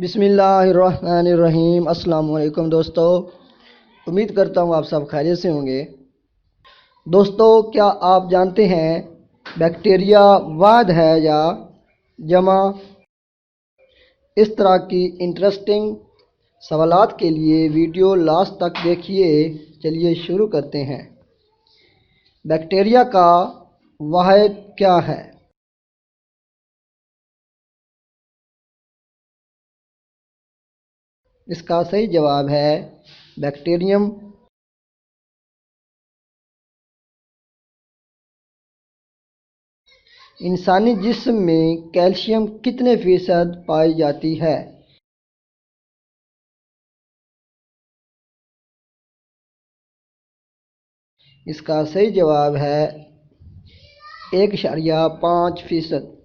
बिस्मिल्लाहिर्रहमानिर्रहीम। अस्सलाम वालेकुम दोस्तों, उम्मीद करता हूँ आप सब खैरियत से होंगे। दोस्तों, क्या आप जानते हैं बैक्टीरिया वाहिद है या जमा? इस तरह की इंटरेस्टिंग सवालात के लिए वीडियो लास्ट तक देखिए। चलिए शुरू करते हैं। बैक्टीरिया का वाहिद क्या है? इसका सही जवाब है बैक्टीरियम। इंसानी जिस्म में कैल्शियम कितने फीसद पाई जाती है? इसका सही जवाब है 1.5%।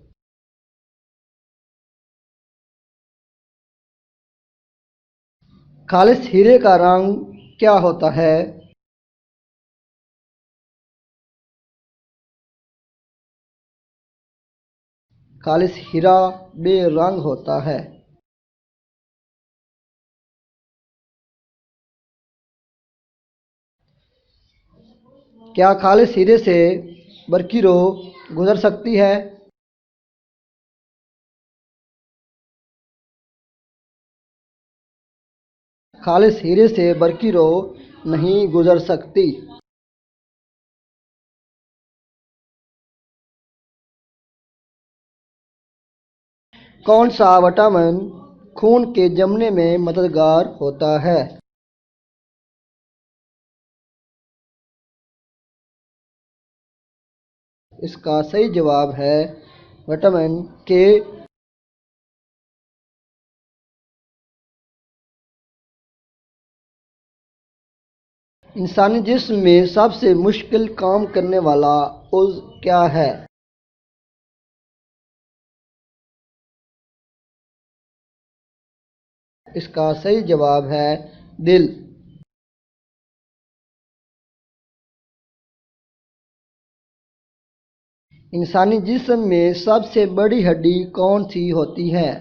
खालिस हीरे का रंग क्या होता है? खालिस हीरा बेरंग होता है। क्या खालिस हीरे से बरकी रोह गुजर सकती है? खालिस हीरे से बरकी रोह नहीं गुजर सकती। कौन सा विटामिन खून के जमने में मददगार होता है? इसका सही जवाब है विटामिन के। इंसानी जिस्म में सबसे मुश्किल काम करने वाला उज़्व क्या है? इसका सही जवाब है दिल। इंसानी जिस्म में सबसे बड़ी हड्डी कौन सी होती है?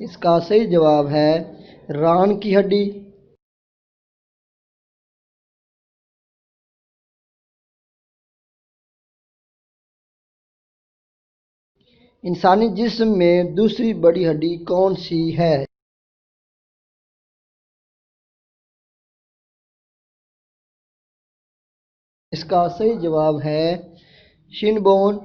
इसका सही जवाब है रान की हड्डी। इंसानी जिस्म में दूसरी बड़ी हड्डी कौन सी है? इसका सही जवाब है शिन बोन।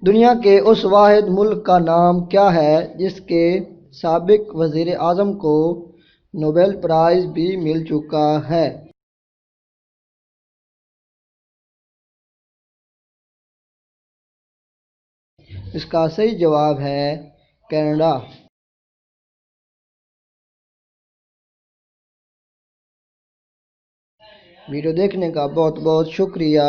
दुनिया के उस वाहिद मुल्क का नाम क्या है जिसके साबिक वज़ीर आज़म को नोबेल प्राइज़ भी मिल चुका है? इसका सही जवाब है कनाडा। वीडियो देखने का बहुत बहुत शुक्रिया।